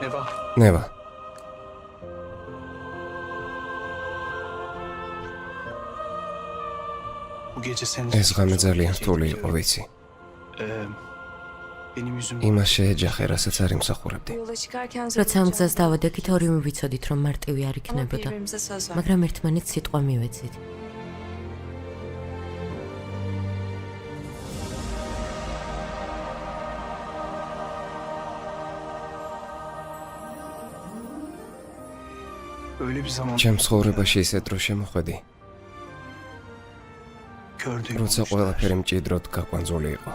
ნევა. ეს ღამე ძალიან რთული იყო, ვიცი. იმას შეეჯახე, რასაც არ იმსახურებდი. როცა ამ გზას დავადექით, ორივე ვიცოდით, რომ მარტივი არ იქნებოდა, მაგრამ ერთმანეთს სიტყვა მივეცით. ჩემ ცხოვრებაში ისეთ დრო შემოხვედი, როცა ყველაფერი მჭიდროდ გაყვანძული იყო.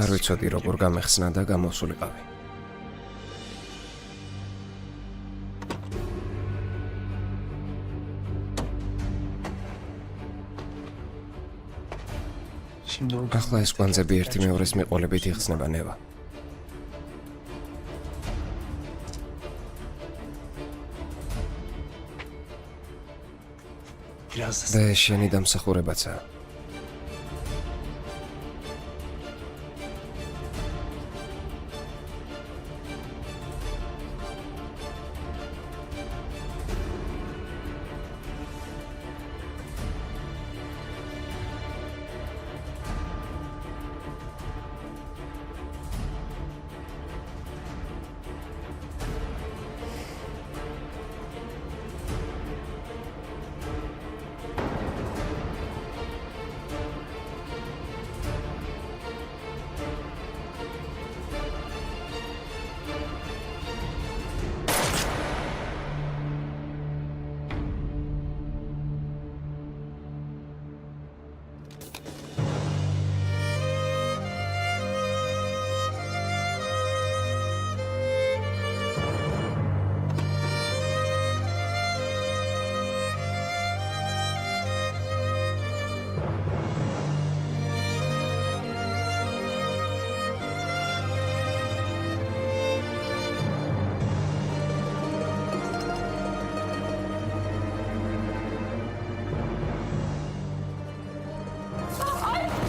არ ვიცოდი როგორ გამეხსნა და გამოსულიყავი. ახლა ეს კვანძები ერთი მეორეს მიყოლებით იხსნება, ნევა. და ეს შენი დამსახურებაცაა.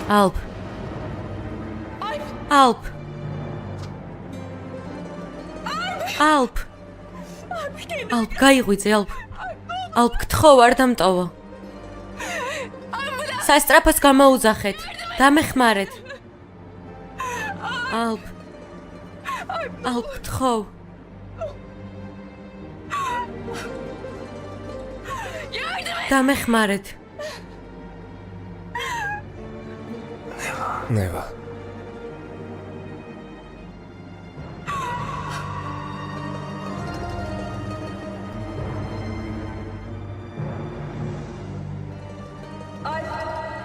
ალპ. ალპ. ალპ. ალპ, გაიღვიძე, ალპ. ალპ, გთხოვ, არ დამტოვო. სასტრაფოს გამოუძახეთ. დამეხმარეთ. ალპ. ალპ, გთხოვ. დამეხმარეთ. ნევა.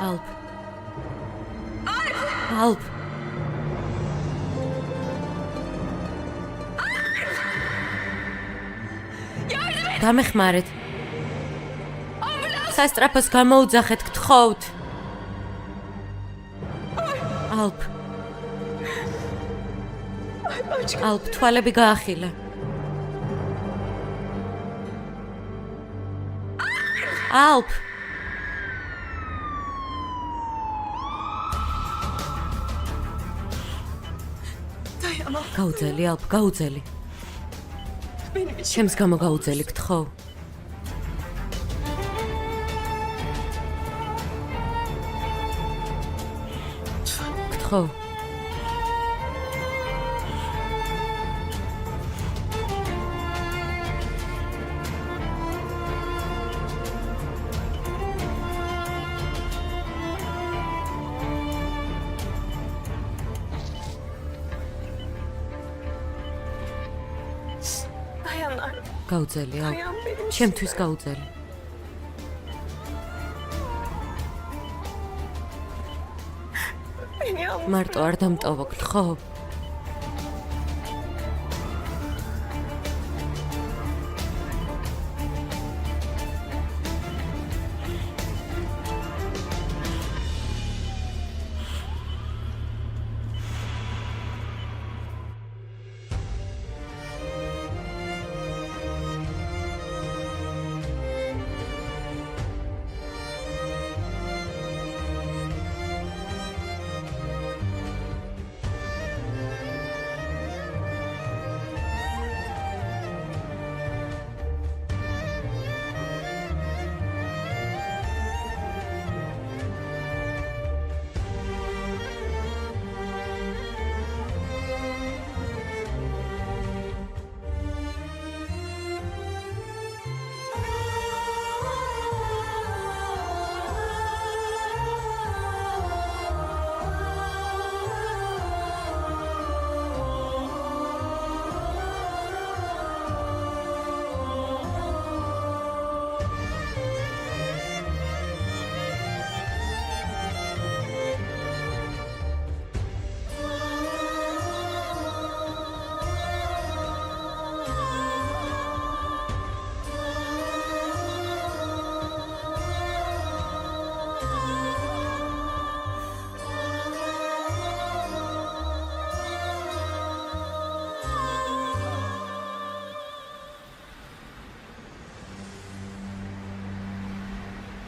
ალპ. ალპ. დამეხმარეთ. სასტრაფოს გამოუძახეთ, გთხოვთ. ალპ. ალპ, თვალები გაახილა. ალპ. გაუძელი, ალპ, გაუძელი. ჩემს გამო გაუძელი, გთხოვ. გთხოვ. გაუძელი, ალპ. ჩემთვის გაუძელი. მარტო არ დამტოვო, გთხოვ.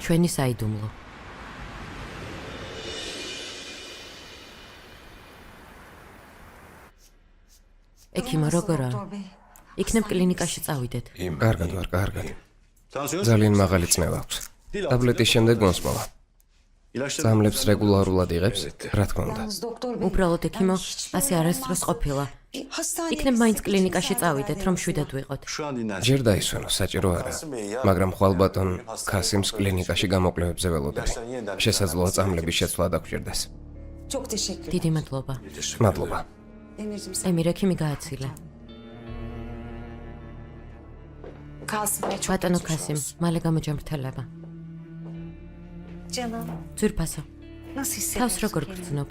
ჩვენი საიდუმლო. ექიმო როგორა? იქნებ კლინიკაში წავიდეთ. კარგად ვარ, კარგად. ძალიან მაღალი წნევა აქვს. ტაბლეტის შემდეგ მოსმოვა. წამლებს რეგულარულად იღებს, რა თქმა უნდა. უბრალოდ ექიმო, ასე არასდროს ყოფილა. იქნებ მაინც კლინიკაში წავიდეთ, რომ შვიდად ვიყოთ. ჯერ დაისვენო, საჭირო არა. მაგრამ ხვალ ბატონ ქასიმს კლინიკაში გამოკვლევებზე ველოდები. შესაძლოა წამლების შეცვლა დაგჭირდეს. დიდი მადლობა. მადლობა. ემირ ექიმი გააცილა. ბატონო ქასიმ, მალე გამოჯამრთელება. ძვირფასო. თავს როგორ გრძნობ?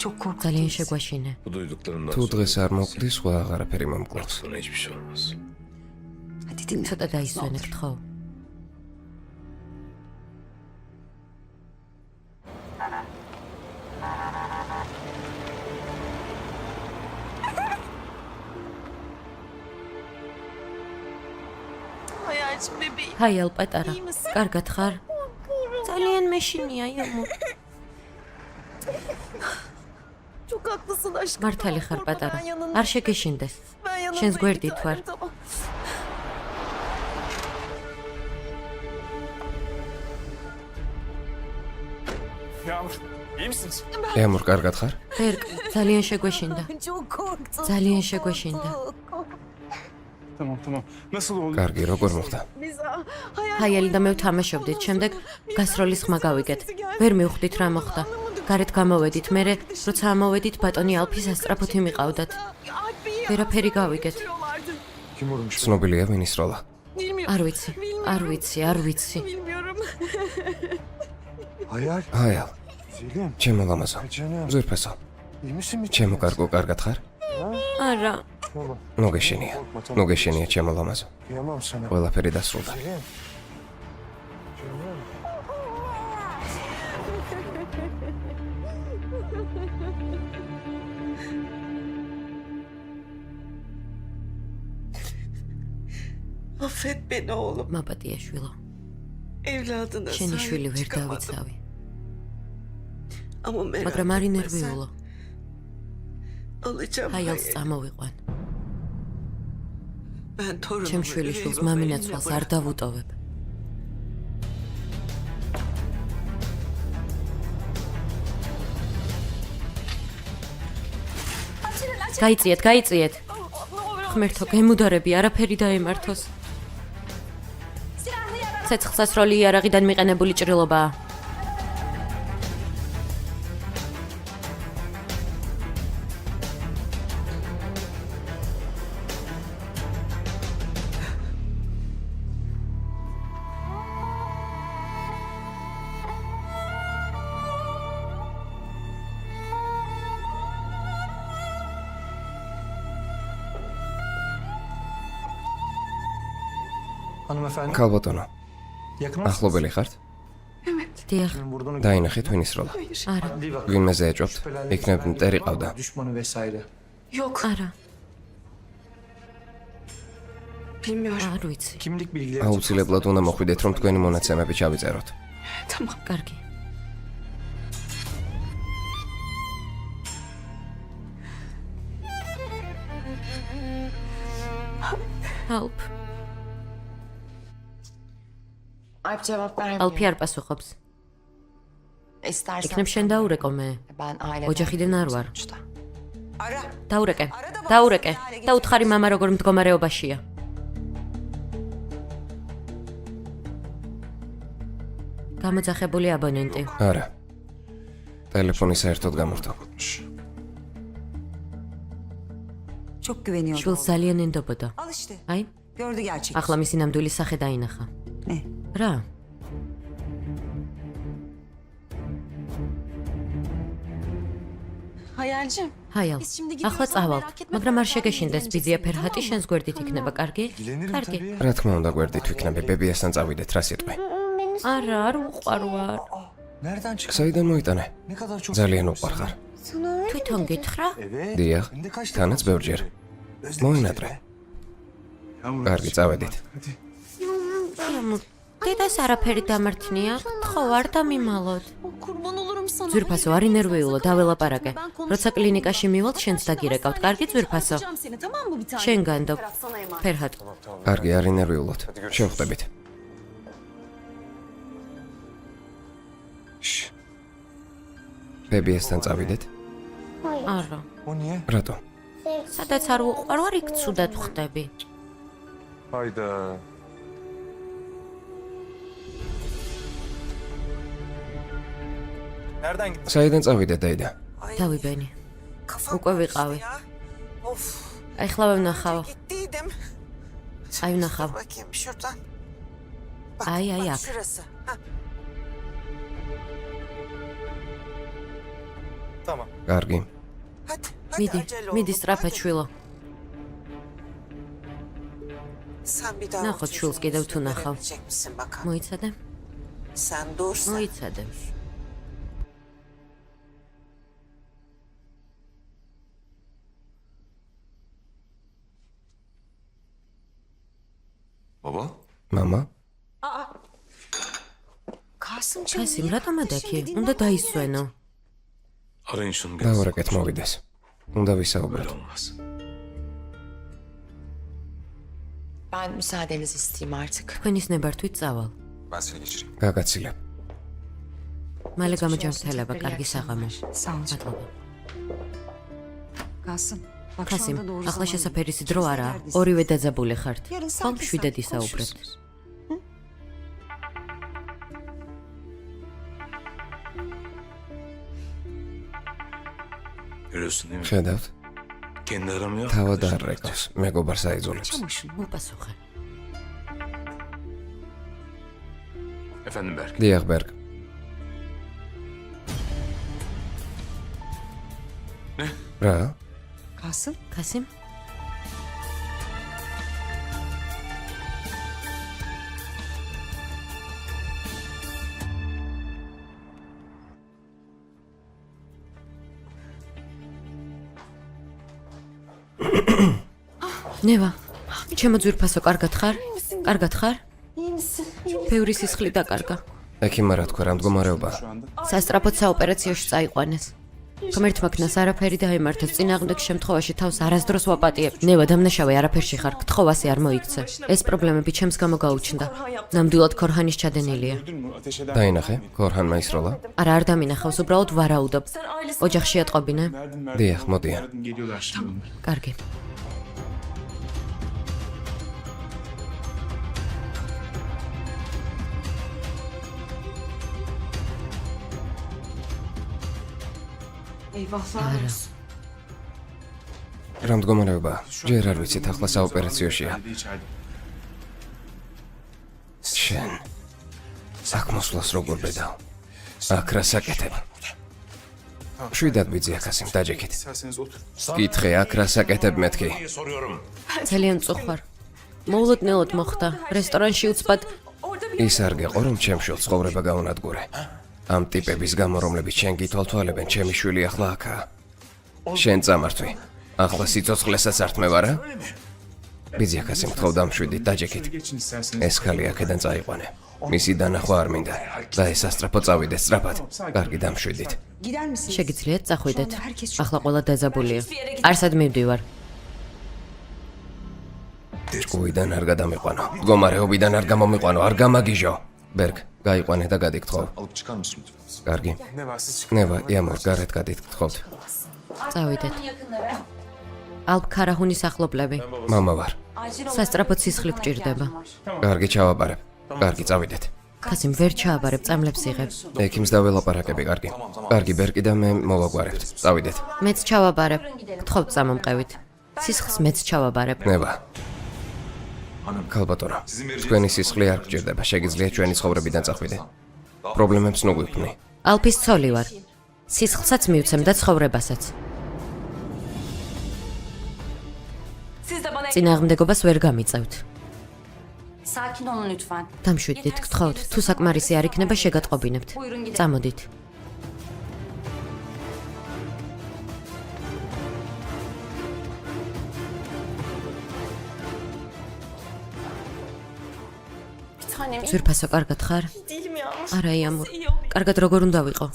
ძალიან შეგვაშინე. თუ დღეს არ მოკვდი, სხვა აღარაფერი მომკლავს. ცოტა დაისვენებთ ხო? ჰაი ალ პატარა, კარგად ხარ? ძალიან მეშინია იომო. მართალი ხარ პატარა, არ შეგეშინდეს. შენს გვერდით ვარ. ემურ, კარგად ხარ? ბერკ, ძალიან შეგვეშინდა. ძალიან შეგვეშინდა. კარგი, როგორ მოხდა? ჰაიელი და მე ვთამაშობდით, შემდეგ გასროლის ხმა გავიგეთ. ვერ მივხვდით რა მოხდა. გარეთ გამოვედით, მერე როცა ამოვედით, ბატონი ალფის ასტრაფოთი მიყავდათ. ვერაფერი გავიგეთ. ცნობილია ვინის როლა? არ ვიცი. ჰაიალ, ჩემო ლამაზო, ძვირფასო, ჩემო კარგო, კარგად ხარ? არა. მოგეშინია, ჩემო ლამაზო. ყველაფერი დასრულდა. მაპატია შვილო. შენი შვილი ვერ დავიცავი. მაგრამ არ ინერვიულო. ჰაიალს წამოვიყვან. ჩემ შვილიშვილს მამინაცვალს არ დავუტოვებ. გაიწიეთ. ღმერთო, გემუდარები, არაფერი დაემართოს. ცეცხლსასროლი იარაღიდან მიყენებული ჭრილობაა. ქალბატონო, ახლობელი ხართ? დიახ. დაინახეთ ვინის როლა? არა. ვინმეზე ეჭვობთ? იქნებ მტერი ყავდა? არა. არ ვიცი. აუცილებლად უნდა მოხვიდეთ, რომ თქვენი მონაცემები ჩავიწეროთ. კარგი. Help. ალფი არ პასუხობს. იქნებ შენ დაურეკო მე. ოჯახიდან არ ვარ. დაურეკე და უთხარი მამა როგორ მდგომარეობაშია. გამოძახებული აბონენტი. არა. ტელეფონი საერთოდ გამორთო. შვილს ძალიან ენდობოდა. აი, ახლა მისი ნამდვილი სახე დაინახა. რა? ჰაიალ, ახლა წავალ, მაგრამ არ შეგეშინდეს, ბიძია ფერჰატი შენს გვერდით იქნება, კარგი? კარგი. რა თქმა უნდა, გვერდით ვიქნები, ბებიასთან წავიდეთ, რა სიტყვი? არა, არ უყვარვარ. საიდან მოიტანე? ძალიან უყვარ ხარ. თვითონ გითხრა? დიახ, თანაც ბევრჯერ. მოინატრე. კარგი, წავედით. დედას არაფერი დამართნია, ხო არ დამიმალოთ. ძვირფასო, არ ინერვიულო, დაველაპარაკე. როცა კლინიკაში მივალთ, შენც დაგირეკავთ. კარგი ძვირფასო. შენ განდობ. ფერჰად. კარგი, არ ინერვიულოთ. შევხვდებით. ბებიასთან წავიდეთ. არა. რატო? სადაც არ უყვარ, იქ ცუდად ხდები. Hayda. Nereden gittin? საიდან წავიდეთ, დაიდა? დავიბენი. უკვე ვიყავი. აი ხლა ვნახავ. Gittiydim. აი ვნახავ. Bakayım şuradan. აი აქ. Şurası. Ha. Tamam. კარგი. Hadi. მიდი, acele მიდი oğlum, სწრაფად hadi. შვილო. Sen bir daha Nahot, o Schulz, çocuğun gel de yüzünü otur, Nahot. görebilecek misin bakalım? მოიცადე? Sen dursan. მოიცადე. Baba? მამა? Kasımcığım ხასიმ, niye რატომ kardeşin ადაკი? dediğini უნდა anlamıyorsun? დაისვენო. Arayın şunu biraz. დავარაკეთ მოვიდეს. უნდა ვისაუბროთ. Böyle olmaz. Ben müsaadenizi isteyeyim artık. თქვენის ნებართვით წავალ. Ben seni geçireyim. გაგაცილებ. მალე გამოჯანმრთელება, კარგი საღამო. Sağ olun. მადლობა. Kasım, bak şu ხასიმ, anda doğru ახლა zaman. შესაფერისი დრო არაა. Neredesin? ორივე დაძაბული ხართ. Yarın ხვალ sakin შვიდად sakin ისაუბრებთ. konuşuruz. Görüyorsun değil mi? ხედავთ? Kendi aramıyor. თავად არ რეკავს. მეგობარს აიძულებს. მოპასუხე. Efendim Berk. დიახ, ბერგ. რა? Kasım, ხასიმ, ნევა, ჩემო ძვირფასო, კარგად ხარ? კარგად ხარ? İyi misin? ბევრი სისხლი დაკარგა. ექიმმა რა თქვა, რა მდგომარეობაა? სასტრაფოდ საოპერაციოში წაიყვანეს. ღმერთმა ქნას არაფერი დაემართეს, წინააღმდეგ შემთხვევაში თავს არასდროს ვაპატიებ. ნევა, დამნაშავე, არაფერში ხარ, გთხოვასი არ მოიქცე. ეს პრობლემები ჩემს გამო გაუჩნდა. ნამდვილად ქორჰანის ჩადენილია. დაინახე, ქორჰანმა ისროლა? არა, არ დამინახავს, უბრალოდ ვარაუდობ. ოჯახში ატყობინე? დიახ, მოდიან. კარგი. eyvahlar olsun. რა მდგომარეობაა? ჯერ არ ვიცით, ახლა საოპერაციოშია. შენ აქ მოსვლას როგორ ბედავ? აქ რა საკეთებ? შვიდად ვიძია ხასიმ, დაჯექით. İsterseniz otur. კითხე, აქ რა საკეთებ მეთქი? ძალიან მწუხვარ. მოულოდნელად მოხდა. რესტორანში უცბად ის არ გეყო, რომ ჩემ შვილს ცხოვრება გაუნადგურე. ამ ტიპების გამო, რომლებიც შენ გითვალთვალებენ, ჩემი შვილი ახლა აქაა. შენ წამართვი. ახლა სიცოცხლესაც ართმევ არა? ბიძია ხასიმ, თხოვ დამშვიდით, დაჯექით. Geçin isterseniz. ეს ხალი აქედან წაიყვანე. მისი დანახვა არ მინდა. და ეს ასტრაფო წავიდეს სწრაფად. კარგი, დამშვიდით. Gider misin? შეგიძლიათ წახვიდეთ. Şu anda herkes çok- ახლა ყველა დაძაბულია. არსად მივდივარ. ჭკუიდან არ გადამიყვანო. მდგომარეობიდან არ გამომიყვანო, არ გამაგიჟო. ბერგ, გაიყვანე და გადიგთხოვ. Alıp çıkar mısın lütfen? კარგი. Ne var siz çıkın. ნევა, იამორ, გარეთ გადიგთხოვთ. წავიდეთ. ალფ ქარაჰუნის ახლობლები. მამა ვარ. სასტრაფოდ სისხლი გჭირდება. კარგი, ჩავაბარებ. კარგი, წავიდეთ. ხასიმ ვერ ჩააბარებ, წამლებს იღებ. ექიმს დაველაპარაკები, კარგი. კარგი, ბერკი და მე მოვაგვარებთ. წავიდეთ. მეც ჩავაბარებ. გთხოვთ წამომყევით. სისხლს მეც ჩავაბარებ. ნევა. ქალბატონო, თქვენი სისხლი არ გჭირდება, შეგიძლიათ ჩვენი ცხოვრებიდან წახვიდე. პრობლემებს ნუ გვიქმნი. ალფის ცოლი ვარ. სისხლსაც მივცემ და ცხოვრებასაც. წინააღმდეგობას ვერ გამიწევთ. Sakin olun lütfen. დამშვიდით, გთხოვთ, თუ საკმარისი არ იქნება, შეგატყობინებთ. წამოდით. ძვირფასო, კარგად ხარ? არა, იამურ. კარგად როგორ უნდა ვიყო?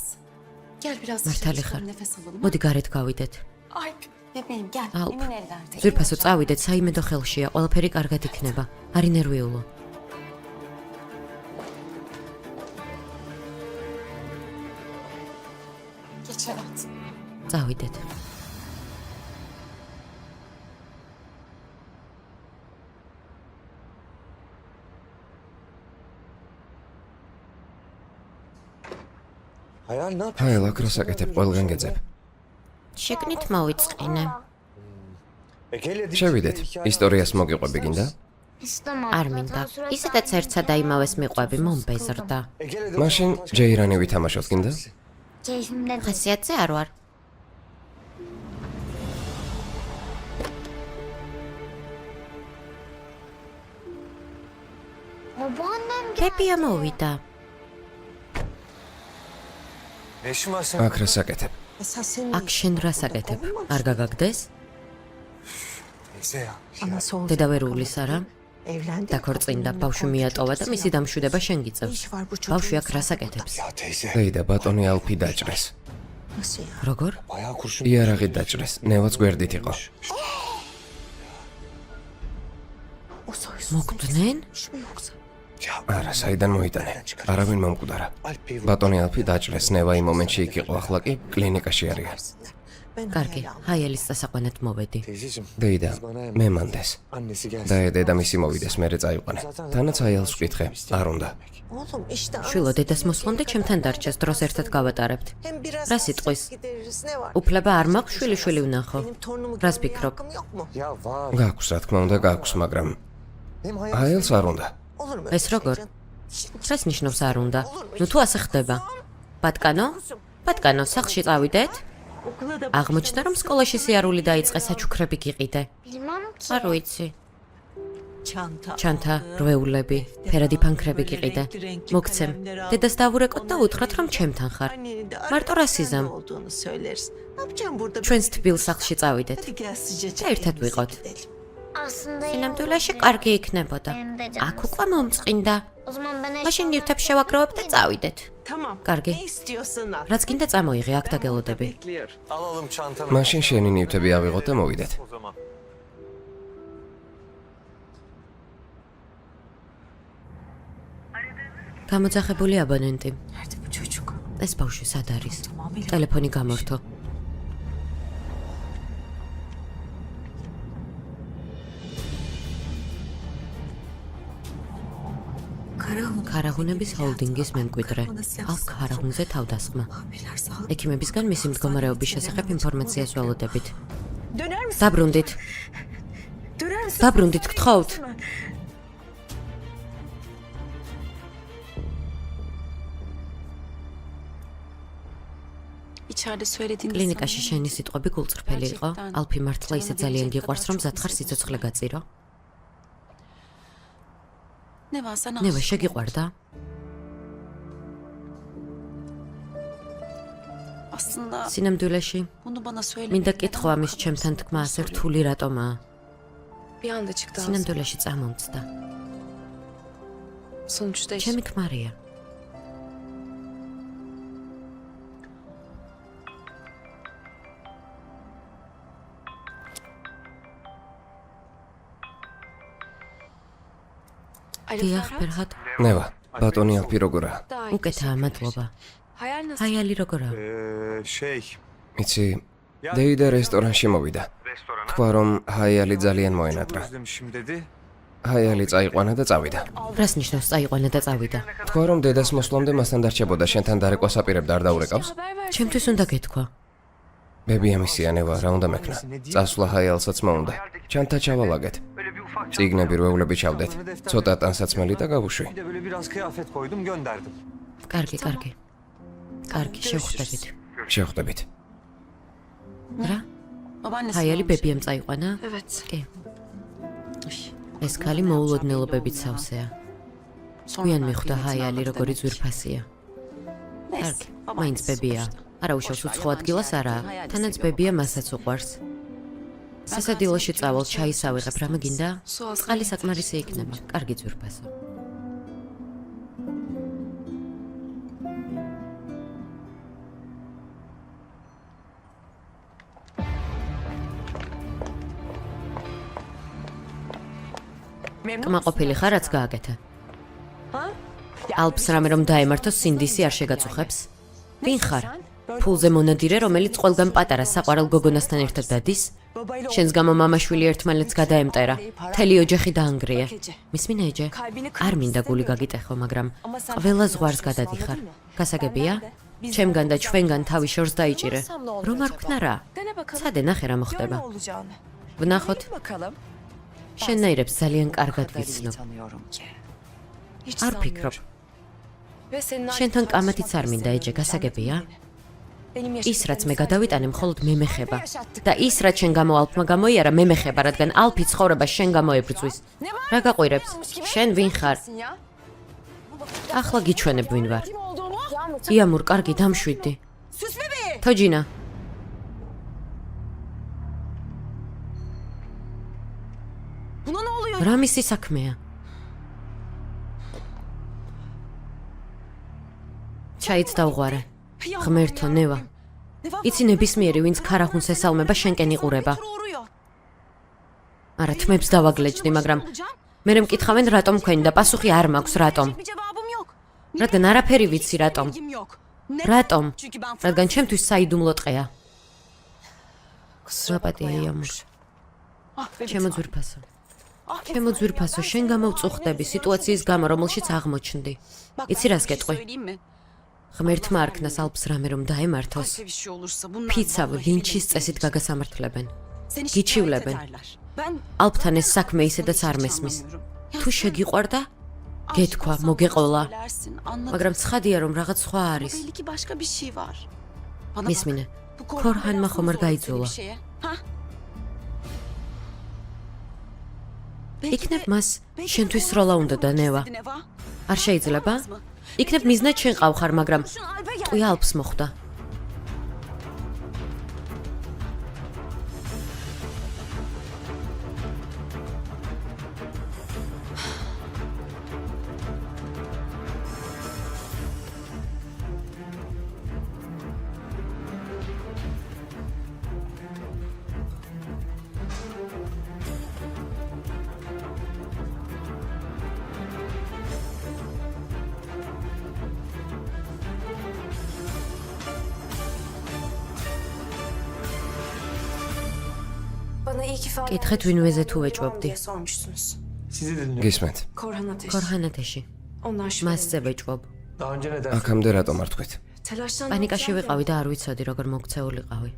Gel biraz მართალი ხარ? nefes alalım. მოდი გარეთ გავიდეთ. Alp, bebeğim gel. Alp. Emin ellerde. ძვირფასო, წავიდეთ, საიმედო ხელშია, ყველაფერი კარგად იქნება. არი ნერვიულო. Geç hayat. წავიდეთ. ჰაი, ლაკროს აკეთებ, ყველგან გეძებ. შეკნით მოვიწყინე. შევიდეთ, ისტორიას მოგიყვები გინდა? არ მინდა. ისედაც ერთსა და იმავეს მიყვები, მომბეზრდა. მაშინ ჯეირანი ვითამაშოთ გინდა? ხასიათზე არ ვარ. ბებია მოვიდა. აქ რას აკეთებ? აქ შენ რას აკეთებ? არ გაგაგდეს? დედა ვერ უვლის არა? დაქორწინდა, ბავშვი მიატოვა და მისი დამშვიდება შენ გიწევს. ბავშვი აქ რას აკეთებს? დეიდა, ბატონი ალფი დაჭრეს. როგორ? იარაღით დაჭრეს, ნევაც გვერდით იყო. მოგდნენ? არა, საიდან მოიტანენ? არავინ მომკვდარა. ბატონი ალფი დაჭრეს, ნევა იმ მომენტში იქ იყო, ახლა კი კლინიკაში არის. კარგი, ჰაიელის დასაყვანად მოვედი. დეიდა, მე მანდეს. და მისი მოვიდეს, მერე წაიყვანე. თანაც აიელს ვკითხე, არ უნდა. შვილო, დედას მოსვლამდე ჩემთან დარჩეს, დროს ერთად გავატარებთ. რა სიტყვის? უფლება არ მაქვს შვილი ვნახო. რას ფიქრობ? გაქვს, რა თქმა უნდა, გაქვს, მაგრამ აიელს არ უნდა. ეს როგორ? რას ნიშნავს არ უნდა? ნუ თუ ასე ხდება. ბატკანო, სახლში წავიდეთ? აღმოჩნდა რომ სკოლაში სიარული დაიწყე, საჩუქრები გიყიდე. არ ვიცი. ჩანთა, რვეულები, ფერადი ფანქრები გიყიდე. მოგცემ. დედას დავურეკოთ და უთხრათ რომ ჩემთან ხარ. მარტო რა სიზამ? ჩვენს თბილ სახლში წავიდეთ. და ერთად ვიყოთ. სინამდვილეში კარგი იქნებოდა. აქ უკვე მომწყინდა. მაშინ ნივთებს შევაგროვებ და წავიდეთ. კარგი. რაც გინდა წამოიღე, აქ დაგელოდები. მაშინ შენი ნივთები ავიღოთ და მოვიდეთ. გამოძახებული აბონენტი. ეს ბავშვი სად არის? ტელეფონი გამორთო. ქარაღუნების ჰოლდინგის მემკვიდრე. ალფ ქარაღუნზე თავდასხმა. ექიმებისგან მისი მდგომარეობის შესახებ ინფორმაციას ველოდებით. დაბრუნდით, გთხოვთ. კლინიკაში შენი სიტყვები გულწრფელი იყო. ალფი მართლა ისე ძალიან გიყვარს, რომ ზათხარ სიცოცხლე გაწირო. ნევა შეგიყვარდა? სინამდვილეში მინდა კითხვა მის ჩემთან თქმა ასე რთული რატომაა? სინამდვილეში წამომწდა. ჩემი ქმარია. დიახ, ფერჰად. ნევა, ბატონი ალფი როგორაა? უკეთაა, მადლობა. ჰაიალი როგორაა? იცი, დეიდა რესტორანში მოვიდა. თქვა რომ ჰაიალი ძალიან მოენატრა. ჰაიალი წაიყვანა და წავიდა. რას ნიშნავს წაიყვანა და წავიდა? თქვა რომ დედას მოსვლამდე მასთან დარჩებოდა, შენთან დარეკვა საპირებდა არ დაურეკავს? ჩემთვის უნდა გეთქვა. ბებია მისია ნევა, რა უნდა მექნა? წასვლა ჰაიალსაც მოუნდა. ჩანთა ჩავალაგეთ. წიგნები რვეულები ჩავდეთ. ცოტა ტანსაცმელი და გავუშვი. კარგი. შევხვდებით. რა? ჰაიალი ბებიამ წაიყვანა? კი. ეს ქალი მოულოდნელობებით სავსეა. გვიან მიხვდა ჰაიალი როგორი ძვირფასია. კარგი, მაინც ბებია. არა უშავს უცხო ადგილას არა, თანაც ბებია მასაც უყვარს. სასადილოში წავალ, ჩაის ავიღებ, რამე გინდა? წყალი საკმარისი იქნება, კარგი ძვირფასო. კმაყოფილი ხარ, რაც გააკეთე. ალფს რამე რომ დაემართო, სინდისი არ შეგაწუხებს? ვინ ხარ? ფულზე მონადირე, რომელიც ყველგან პატარა საყვარელ გოგონასთან ერთად დადის? შენს გამო მამაშვილი ერთმანეთს გადაემტერა. მთელი ოჯახი დაანგრია. მისმინე ეჯე? არ მინდა გული გაგიტეხო, მაგრამ ყველა ზღვარს გადადიხარ. გასაგებია? ჩემგან და ჩვენგან თავი შორს დაიჭირე. რომ არ ვქნა რა? ცადე ნახე რა მოხდება. ვნახოთ. შენნაირებს ძალიან კარგად ვიცნობ. არ ფიქრობ. შენთან კამათიც არ მინდა ეჯე, გასაგებია? ის რაც მე გადავიტანე, მხოლოდ მე მეხება. და ის რაც შენ გამო ალფმა გამოიარა, მე მეხება, რადგან ალფი ცხოვრება შენ გამოებრძვის. რა გაყვირებს? შენ ვინ ხარ? ახლა გიჩვენებ ვინ ვარ. იამურ, კარგი, დამშვიდდი. თოჯინა. რა მისი საქმეა? ჩაიც დავღვარე. ღმერთო, ნევა. იცი ნებისმიერი, ვინც ქარახუნს ესალმება, შენკენ იყურება. არა, თმებს დავაგლეჯდი, მაგრამ მერე მკითხავენ რატომ თქვენი და პასუხი არ მაქვს რატომ. რადგან არაფერი ვიცი რატომ. რატომ? რადგან ჩემთვის საიდუმლო ტყეა. საპატია იამურ. ჩემო ძვირფასო. ჩემო ძვირფასო, შენ გამოვწუხდები სიტუაციის გამო, რომელშიც აღმოჩნდი. იცი რას გეტყვი? ღმერთმა არქნას ალფს რამე რომ დაემართოს. ფიცავ ლინჩის წესით გაგასამართლებენ. გიჩივლებენ. ალფთან ეს საქმე ისედაც არ მესმის. თუ შეგიყვარდა, გეთქვა, მოგეყოლა. მაგრამ ცხადია რომ რაღაც სხვა არის. მისმინე, ქორჰანმა ხომ არ გაიძულა. იქნებ მას შენთვის სროლა უნდა და ნევა. არ შეიძლება? იქნებ მიზნად შენ ყავხარ, მაგრამ ტყვია ალფს მოხვდა. კითხეთ ვინმეზე თუ ვეჭვობდი. გისმენთ. ქორჰანათეში. მასზე ვეჭვობ. აქამდე რატომ არ თქვით? პანიკაში ვიყავი და არ ვიცოდი როგორ მოგცეულიყავი.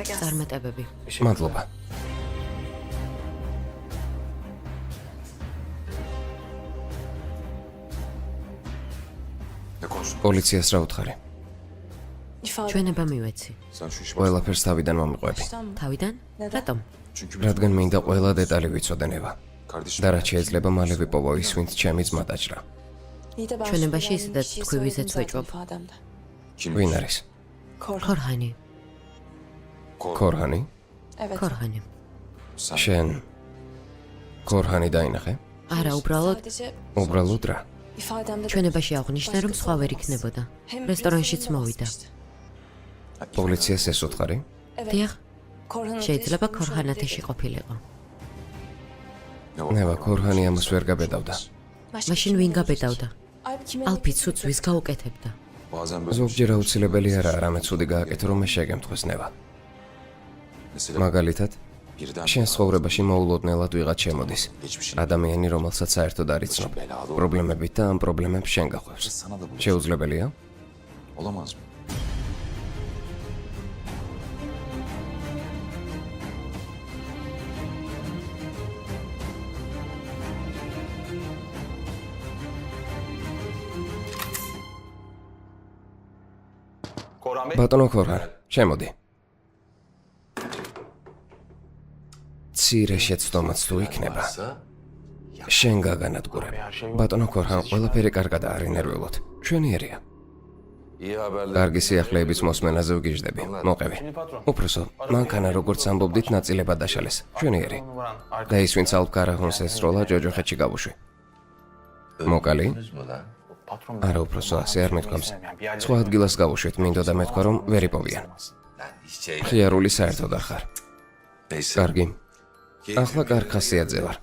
წარმატებები. მადლობა. პოლიციას რა უთხარი? ჩვენება მივეცი. ყველაფერს თავიდან მომიყვები. თავიდან? რატომ? რადგან მინდა ყველა დეტალი ვიცოდე ნევა. და რაც შეიძლება მალე ვიპოვო ის, ვინც ჩემი ძმა დაჭრა. ჩვენებაში ისედაც თქვი ვიზეც ვეჭვობ. ვინ არის? ქორჰანი. ქორჰანი? ქორჰანი. შენ ქორჰანი დაინახე? არა, უბრალოდ რა? ჩვენებაში აღნიშნა რომ სხვა ვერ იქნებოდა. რესტორანშიც მოვიდა. პოლიციას ეს უთხარი? დიახ. შეიძლება ქორჰანათეში ყოფილიყო. ნევა, ქორჰანი ამას ვერ გაბედავდა. მაშინ ვინ გაბედავდა? ალფი ცუც ვის გაუკეთებდა? ზოგჯერ აუცილებელი არაა რამე ცუდი გააკეთო, რომ მე შეგემთხვეს ნევა. მაგალითად, შენ ცხოვრებაში მოულოდნელად ვიღაც შემოდის. ადამიანი, რომელსაც საერთოდ არ იცნობ. პრობლემებით და ამ პრობლემებს შენ გახვევს. შეუძლებელია? ბატონო ქორჰან, შემოდი. ცირე შეცდომაც თუ იქნება. შენ გაგანადგურებ. ბატონო ქორჰან, ყველაფერი კარგადაა, არ ინერვიულოთ. ჩვენიერია. კარგი სიახლეების მოსმენაზე ვგიჟდები. მოყევი. უფროსო, მანქანა როგორც ამბობდით ნაწილებად დაშალეს. ჩვენიერი. და ის ვინც ალფ კარაჰონს ესროლა ჯოჯოხეთში გავუშვი. მოკალი? არა უფროსო, ასე არ მეთქვამს. სხვა ადგილას გავუშვით, მინდოდა მეთქვა რომ ვერ იპოვიან. ხიარული საერთოდ არ ხარ. კარგი. ახლა კარგ ხასიათზე ვარ.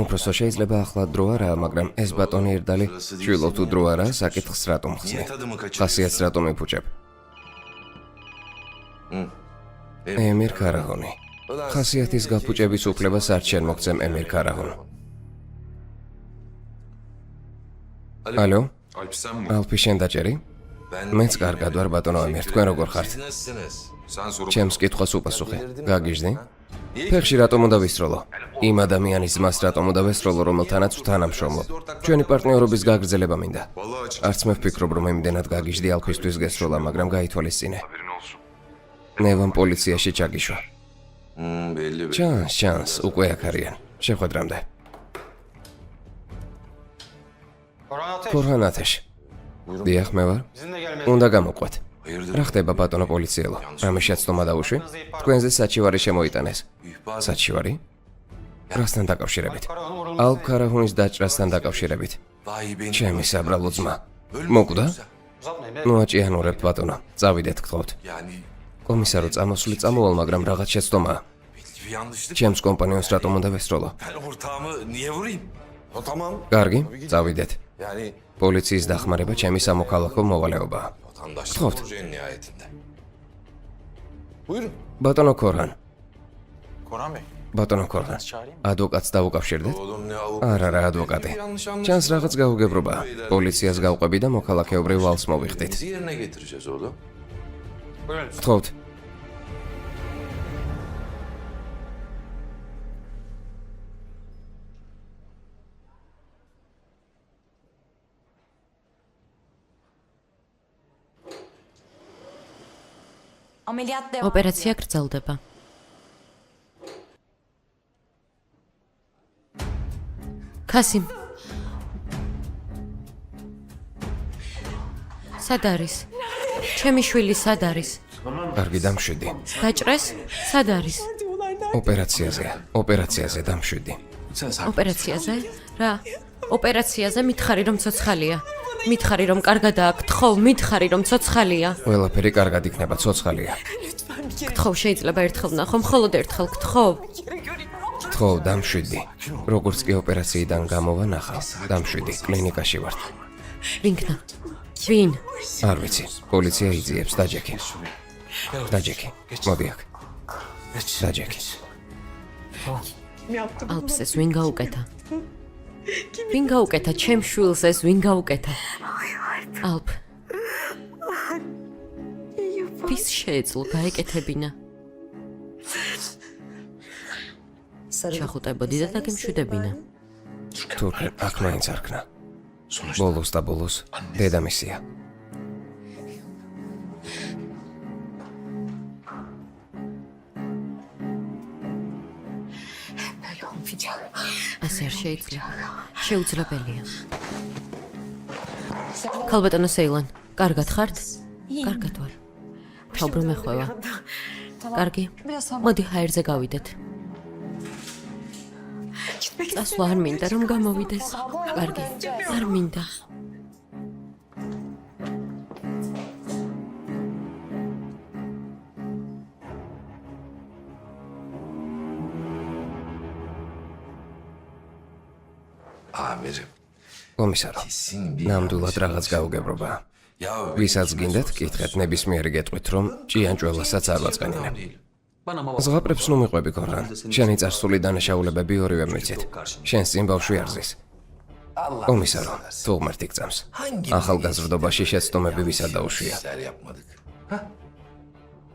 უფროსო, შეიძლება ახლა დრო არაა, მაგრამ ეს ბატონი ერდალი შვილო თუ დრო არაა, საკითხს რატომ ხსნი? ხასიათს რატომ ეფუჭებ? ემირ კარაჰონი. ხასიათის გაფუჭების უფლებას არ შენ მოგცემ ემირ კარაჰონ. ალო? ალფი შენ დაჭერი? მეც კარგად ვარ ბატონო ემირ, თქვენ როგორ ხართ? ჩემს კითხვას უპასუხე. გაგიჟდი? ფეხში რატომ უნდა ვისროლო? იმ ადამიანის ძმას რატომ უნდა ვესროლო, რომელთანაც ვთანამშრომლობ? ჩვენი პარტნიორობის გაგრძელება მინდა. არც მე ვფიქრობ, რომ იმდენად გაგიჟდი ალფისთვის გესროლა, მაგრამ გაითვალისწინე. ნევამ პოლიციაში ჩაგიშვა. ჩანს, უკვე აქ არიან. შეხვედრამდე. ქორჰან ათეშ. დიახ, მე ვარ. უნდა გამოყვეთ. რა ხდება ბატონო პოლიციელო? რამე შეცდომა დაუშვი? თქვენზე საჩივარი შემოიტანეს. საჩივარი? რასთან დაკავშირებით? ალფ კარაჰონის დაჭრასთან დაკავშირებით. ჩემი საბრალო ძმა. მოკვდა? ნუ აჭიანურებთ ბატონო. წავიდეთ გთხოვთ. კომისარო წამოსული წამოვალ, მაგრამ რაღაც შეცდომაა. ჩემს კომპანიონს რატომ უნდა ვესროლო? კარგი, წავიდეთ. პოლიციის დახმარება ჩემი სამოქალაქო მოვალეობაა. გთხოვთ. ბატონო ქორჰან. ბატონო ქორჰან. ადვოკატს დავუკავშირდეთ? არა, ადვოკატი. ჩანს რაღაც გაუგებრობა. პოლიციას გავყვები და მოქალაქეობრივ ვალს მოვიხდით. გთხოვთ. ოპერაცია გრძელდება. ქასიმ. სად არის? ჩემი შვილი სად არის? კარგი, დამშვიდი. დაჭრეს? სად არის? ოპერაციაზე დამშვიდი. ოპერაციაზე? რა? ოპერაციაზე მითხარი რომ ცოცხალია. მითხარი რომ კარგადაა, გთხოვ, მითხარი რომ ცოცხალია. ყველაფერი კარგად იქნება, ცოცხალია. გთხოვ, შეიძლება ერთხელ ვნახო, მხოლოდ ერთხელ გთხოვ. გთხოვ, დამშვიდი. როგორც კი ოპერაციიდან გამოვა ნახავ, დამშვიდი, კლინიკაში ვარ. ვინქნა? ვინ? არ ვიცი, პოლიცია იძიებს, დაჯექი. დაჯექი, მოდი აქ. დაჯექი. ალფს ეს ვინ გაუკეთა? ვინ გაუკეთა ჩემ შვილს ეს ვინ გაუკეთა? ალფ. ვის შეეძლო გაეკეთებინა? ჩახუტებოდი და დაგემშვიდებინა. თურქენ აქ მაინც არქნა. ბოლოს და ბოლოს დედამისია. ასე არ შეიძლება. შეუძლებელია. ქალბატონო სეილან, კარგად ხართ? კარგად ვარ. თავბრო მეხვევა. კარგი. მოდი ჰაერზე გავიდეთ. წასვლა არ მინდა რომ გამოვიდეს. კარგი. არ მინდა. კომისარო, ნამდვილად რაღაც გაუგებრობაა. ვისაც გინდათ, კითხეთ, ნებისმიერი გეტყვით, რომ ჭიანჭველასაც არ ვაწყენინებ. ზღაპრებს ნუ მიყვები ქორჰან. შენი წარსული დანაშაულებები ორივე მიცით. შენს წინ ბავშვი არზის. კომისარო, თუ ღმერთი გწამს. ახალგაზრდობაში შეცდომები ვისად დაუშვია.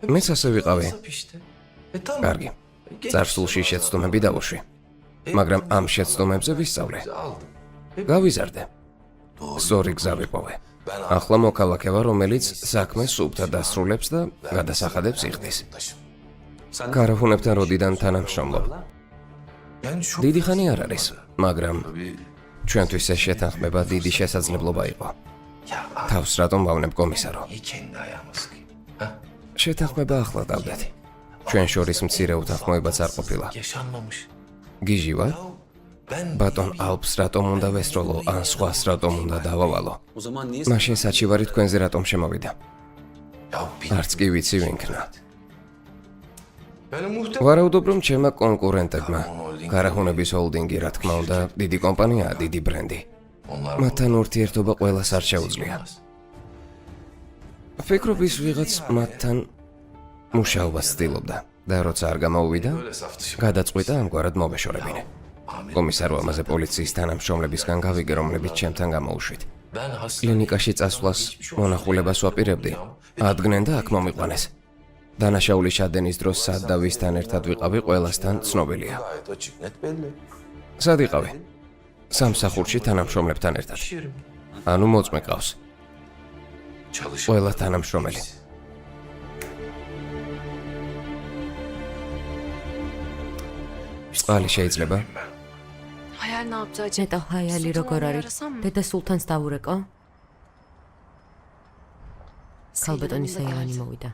მეც ასე ვიყავი. კარგი. წარსულში შეცდომები დაუშვი. მაგრამ ამ შეცდომებზე ვისწავლე. გავიზარდე. სწორი გზა ვიპოვე. ახლა მოქალაქე ვარ, რომელიც საქმეს სუფთად დასრულებს და გადასახადებს იხდის. კარაჰუნებთან როდიდან თანამშრომლობ. დიდი ხანი არ არის, მაგრამ ჩვენთვის ეს შეთანხმება დიდი შესაძლებლობა იყო. თავს რატომ ვავნებ კომისარო? İyi kendi ayağıma sıkayım. Ha? შეთანხმება ახლა დავდეთ. ჩვენ შორის მცირე უთანხმოებაც არ ყოფილა. Yaşanmamış. გიჟი ვარ? Ben ბატონ ალფს რატომ უნდა ვესროლო, ან სხვას რატომ უნდა დავავალო? O zaman niye მაშინ საჩივარი თქვენზე რატომ შემოვიდა? ya bir არც კი ვიცი ვინქნა. benim muhtemelen ვარაუდობ, რომ ჩემმა კონკურენტებმა გარახუნების ჰოლდინგი, რა თქმა უნდა, დიდი კომპანიაა, დიდი ბრენდი. onlar მათთან ურთიერთობა ყველას არ შეუძლია. ვფიქრობ, ის ვიღაც მათთან მუშაობას ცდილობდა და როცა არ გამოუვიდა, böyle saf dışı. გადაწყვიტა ამგვარად მოვეშორებინე. კომისარო, ამაზე პოლიციის თანამშრომლებისგან გავიგე, რომლებიც ჩემთან გამოუშვით. Ben hasta კლინიკაში წასვლას მონახულებას ვაპირებდი. ადგნენ და აქ მომიყვანეს. დანაშაული შადენის დროს სად და ვისთან ერთად ვიყავი, ყველასთან ცნობილია. gayet açık net belli. სად იყავი? სამსახურში თანამშრომლებთან ერთად. İş yerim. ანუ მოწმე ყავს. Çalışıyorum. ყველა თანამშრომელი. წყალი შეიძლება? Hayal ne yaptı acaba? ნეტო ჰაიალი როგორ არის? დედა სულთანს დაურეკო? ქალბატონი საილანი მოვიდა.